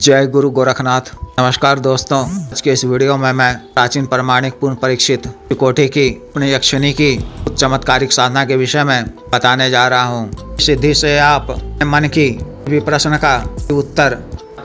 जय गुरु गोरखनाथ। नमस्कार दोस्तों, आज के इस वीडियो में मैं प्राचीन प्रमाणिक पूर्ण परीक्षित त्रिकोटि की अपनी यक्षिणी की चमत्कारिक साधना के विषय में बताने जा रहा हूँ। सिद्धि से आप मन की भी प्रश्न का उत्तर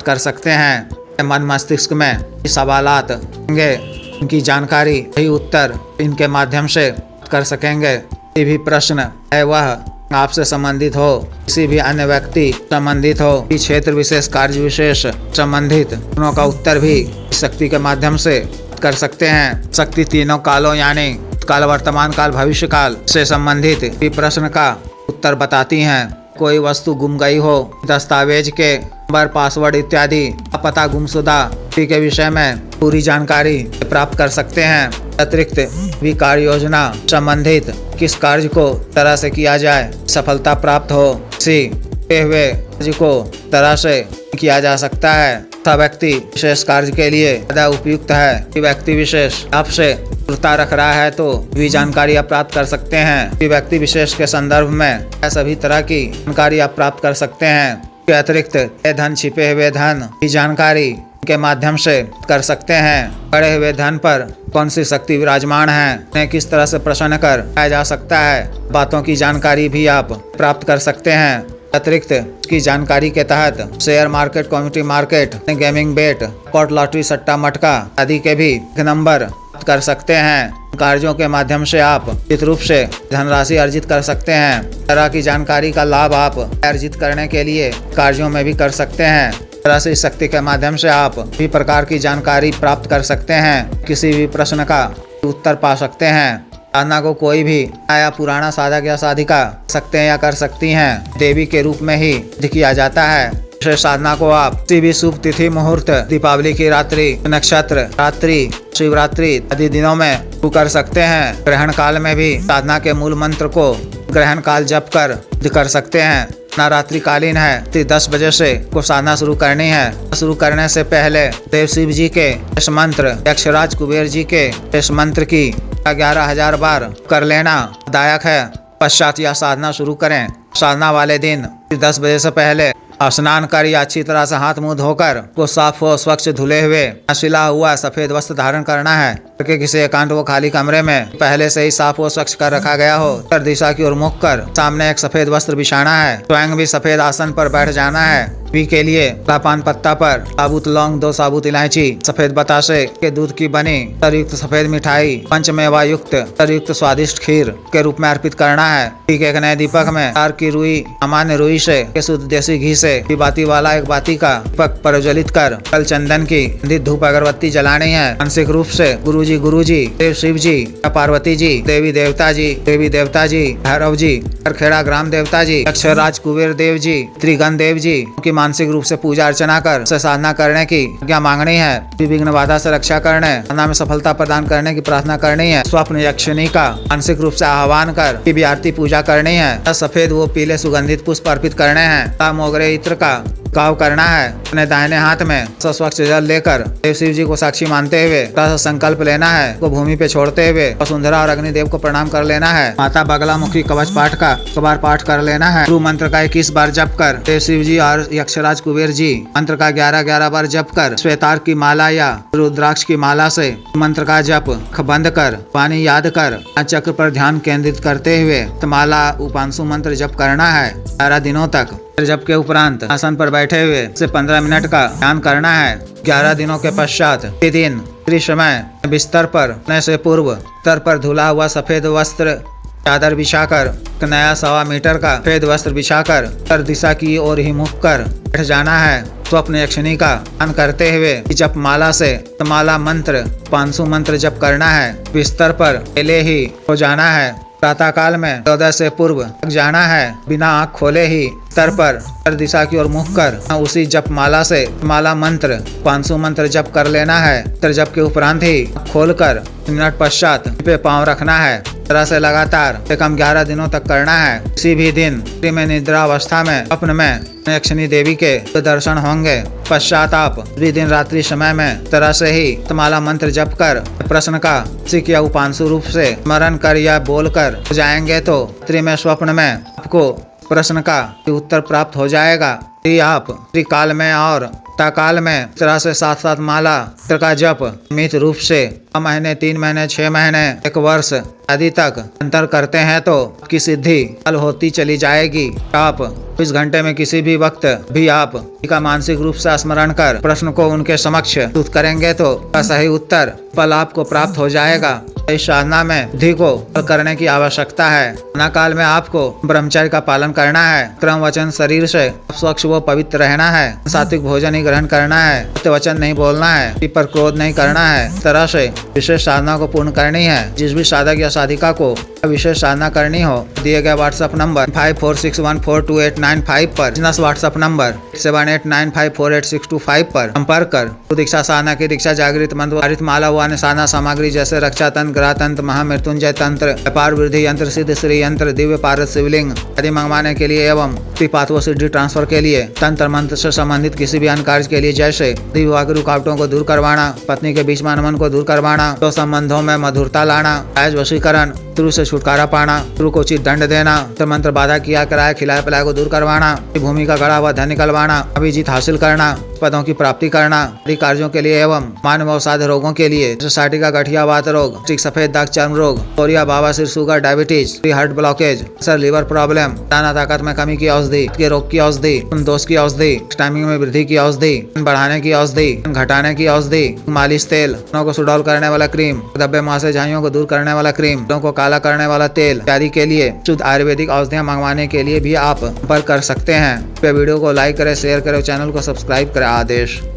कर सकते हैं। मन मस्तिष्क में सवालात होंगे, उनकी जानकारी सही उत्तर इनके माध्यम से कर सकेंगे। ये भी प्रश्न है वह आपसे संबंधित हो, किसी भी अन्य व्यक्ति संबंधित हो, क्षेत्र विशेष कार्य विशेष संबंधित, उनों का उत्तर भी शक्ति के माध्यम से कर सकते हैं। शक्ति तीनों कालों यानी काल, वर्तमान काल, भविष्य काल से संबंधित भी प्रश्न का उत्तर बताती हैं। कोई वस्तु गुम गई हो, दस्तावेज के नंबर, पासवर्ड इत्यादि पता गुमशुदा के विषय में पूरी जानकारी प्राप्त कर सकते हैं। अतिरिक्त भी कार्य योजना संबंधित किस कार्य को तरह से किया जाए सफलता प्राप्त हो, इसी हुए कार्य को तरह से किया जा सकता है। तथा व्यक्ति विशेष कार्य के लिए ज्यादा उपयुक्त है। व्यक्ति विशेष आपसे जुड़ता रख रहा है तो भी जानकारी आप प्राप्त कर सकते हैं। व्यक्ति विशेष के संदर्भ में सभी तरह की जानकारी आप प्राप्त कर सकते हैं। के अतिरिक्त धन, छिपे हुए धन की जानकारी के माध्यम से कर सकते हैं। पड़े हुए धन पर कौन सी शक्ति विराजमान है, उन्हें किस तरह से प्रसन्न कर पाया जा सकता है, बातों की जानकारी भी आप प्राप्त कर सकते हैं। अतिरिक्त की जानकारी के तहत share market, community market, gaming bet, spot lottery, सट्टा मटका आदि के भी नंबर कर सकते हैं। कार्यों के माध्यम से आप निश्चित रूप से धनराशि अर्जित कर सकते हैं। तरह की जानकारी का लाभ आप अर्जित करने के लिए कार्यों में भी कर सकते हैं। तरह से शक्ति के माध्यम से आप भी प्रकार की जानकारी प्राप्त कर सकते हैं। किसी भी प्रश्न का उत्तर पा सकते हैं। साधना को कोई भी नया पुराना साधक या साधिका सकते हैं या कर सकती हैं। देवी के रूप में ही किया जाता है। साधना को आप किसी भी शुभ तिथि, मुहूर्त, दीपावली की रात्रि, नक्षत्र रात्रि, शिवरात्रि आदि दिनों में कर सकते हैं। ग्रहण काल में भी साधना के मूल मंत्र को ग्रहण काल जप कर सकते हैं। रात्रि कालीन है तो 10 बजे से को साधना शुरू करनी है। शुरू करने से पहले देव शिव जी के शेष मंत्र, यक्षराज कुबेर जी के शेष मंत्र की 11,000 बार कर लेना दायक है। पश्चात यह साधना शुरू करें। साधना वाले दिन 10 बजे से पहले स्नान कर या अच्छी तरह से हाथ मुंह धोकर को साफ हो, स्वच्छ धुले हुए सिला हुआ सफेद वस्त्र धारण करना है। करके किसी एकांत व खाली कमरे में पहले से ही साफ हो, स्वच्छ कर रखा गया हो, उत्तर दिशा की ओर मुख कर सामने एक सफेद वस्त्र बिछाना है। स्वयं भी सफेद आसन पर बैठ जाना है। के लिए पान पत्ता पर साबुत लौंग, 2 साबुत इलायची, सफेद बतासे के दूध की बनी तरयुक्त सफेद मिठाई, पंचमेवा युक्त तरयुक्त स्वादिष्ट खीर के रूप में अर्पित करना है। ठीक एक नए दीपक में तार की रुई, सामान्य रुई से शुद्ध देसी घी से बाती वाला एक बाती का दीपक प्रज्वलित कर कल चंदन की धूप अगरबत्ती जलानी है। मानसिक रूप से गुरु जी, देव शिव जी, पार्वती जी, देवी देवता जी, भैरव जी, खेड़ा ग्राम देवता जी, अक्षराज कुबेर देव जी, त्रिगण देव जी की मानसिक रूप से पूजा अर्चना कर साधना करने की आज्ञा मांगनी है। विघ्न बाधा से रक्षा करने, साधना में सफलता प्रदान करने की प्रार्थना करनी है। स्वप्न यक्षिणी का मानसिक रूप से आह्वान कर की भी आरती पूजा करनी है। सफेद वो पीले सुगंधित पुष्प अर्पित करने हैं। मोगरे इत्र का गाव करना है। अपने दाहिने हाथ में स्वच्छ जल लेकर देव शिव जी को साक्षी मानते हुए संकल्प लेना है। को भूमि पे छोड़ते हुए वसुंधरा और अग्निदेव को प्रणाम कर लेना है। माता बगलामुखी कवच पाठ का 100 बार पाठ कर लेना है। गुरु मंत्र का 21 बार जप कर देव शिव जी और यक्षराज कुबेर जी मंत्र का 11 बार जप कर श्वेतार की माला या रुद्राक्ष की माला से मंत्र का जप बंद कर वाणी याद कर चक्र पर ध्यान केंद्रित करते हुए माला उपांशु मंत्र जप करना है 11 दिनों तक। जप के उपरांत आसन पर बैठे हुए से 15 मिनट का ध्यान करना है। 11 दिनों के पश्चात प्रतिदिन समय बिस्तर पर सोने से पूर्व स्तर पर धुला हुआ सफेद वस्त्र चादर बिछाकर नया 1.25 मीटर का सफेद वस्त्र बिछाकर उत्तर दिशा की ओर ही मुख कर बैठ जाना है। स्वप्न यक्षिणी का ध्यान करते हुए जप माला से माला मंत्र, पांसु मंत्र जप करना है। बिस्तर पर पहले ही हो जाना है। प्रातः काल में 14 से पूर्व तक जाना है। बिना आँख खोले ही स्तर पर उत्तर दिशा की ओर मुख कर उसी जप माला से माला मंत्र, पांसु मंत्र जप कर लेना है। उत्तर जप के उपरांत ही खोलकर मिनट पश्चात पे पांव रखना है। तरह से लगातार कम 11 दिनों तक करना है। किसी भी दिन में निद्रा अवस्था में अपने में यक्षिणी देवी के दर्शन होंगे। पश्चात आप पूरी दिन रात्रि समय में तरह से ही माला मंत्र जप कर प्रश्न का या उपांशु रूप से स्मरण कर या बोल कर जाएंगे तो रात्रि में स्वप्न में आपको प्रश्न का उत्तर प्राप्त हो जाएगा। यदि आप त्रिकाल में और ताकाल में इस तरह से साथ साथ माला मंत्र का जप नियमित रूप से 6 महीने, 3 महीने, 6 महीने, 1 वर्ष आदि तक अंतर करते हैं तो आपकी सिद्धि फल होती चली जाएगी। आप 24 घंटे में किसी भी वक्त भी आप का मानसिक रूप से स्मरण कर प्रश्न को उनके समक्ष प्रस्तुत करेंगे तो सही उत्तर फल आपको प्राप्त हो जाएगा। इस साधना में विधि को करने की आवश्यकता है। साधना काल में आपको ब्रह्मचर्य का पालन करना है। क्रम वचन शरीर से स्वच्छ व पवित्र रहना है। सात्विक भोजन ही ग्रहण करना है। सत्य वचन नहीं बोलना है। किसी पर क्रोध नहीं करना है। इस तरह से विशेष साधना को पूर्ण करनी है। जिस भी साधक या साधिका को विशेष साधना करनी हो दिए गए व्हाट्सएप नंबर 5461428995 पर बिजनेस व्हाट्सएप नंबर 7895486225 पर संपर्क कर दीक्षा साधना की दीक्षा जागृत मंत्र माला व अन्य साधना सामग्री जैसे रक्षा तंत्र, ग्रह तंत्र, महामृत्युंजय तंत्र, व्यापार वृद्धि यंत्र, सिद्ध श्री यंत्र, दिव्य पारद शिवलिंग आदि मंगवाने के लिए एवं पात्व सिद्धि ट्रांसफर के लिए तंत्र मंत्र से संबंधित किसी भी अन्य कार्य के लिए जैसे विवाह की रुकावटों को दूर करवाना, पत्नी के बीच में अनबन को दूर करवाना, तो संबंधों में मधुरता लाना, आज वशीकरण, शत्रु से छुटकारा पाना, शत्रु को उचित दंड देना, मंत्र बाधा किया कराए खिलाए पिलाए को दूर करवाना, भूमि का गड़ा हुआ धन निकलवाना, अभिजीत हासिल करना, पदों की प्राप्ति करना आदि कार्यों के लिए एवं मानव अवसाध्य रोगों के लिए सोसाइटी का गठिया वात रोग, सफेद दाग चर्म रोग, कोरिया बवासीर, शुगर, डायबिटीज, हार्ट ब्लॉकेज, सर लीवर प्रॉब्लम, दाना ताकत में कमी की औषधि, के रोग की औषधि, दोष की औषधि, टाइमिंग में वृद्धि की औषधि, बढ़ाने की औषधि, घटाने की औषधि, मालिश तेल, को सुडौल करने वाला क्रीम, धब्बे मुहासे झाइयों को दूर करने वाला क्रीम, को काला करने वाला तेल इत्यादि के लिए शुद्ध आयुर्वेदिक औषधियां मंगवाने के लिए भी आप संपर्क कर सकते हैं। वीडियो को लाइक करें, शेयर करें, चैनल को सब्सक्राइब करें। आदेश।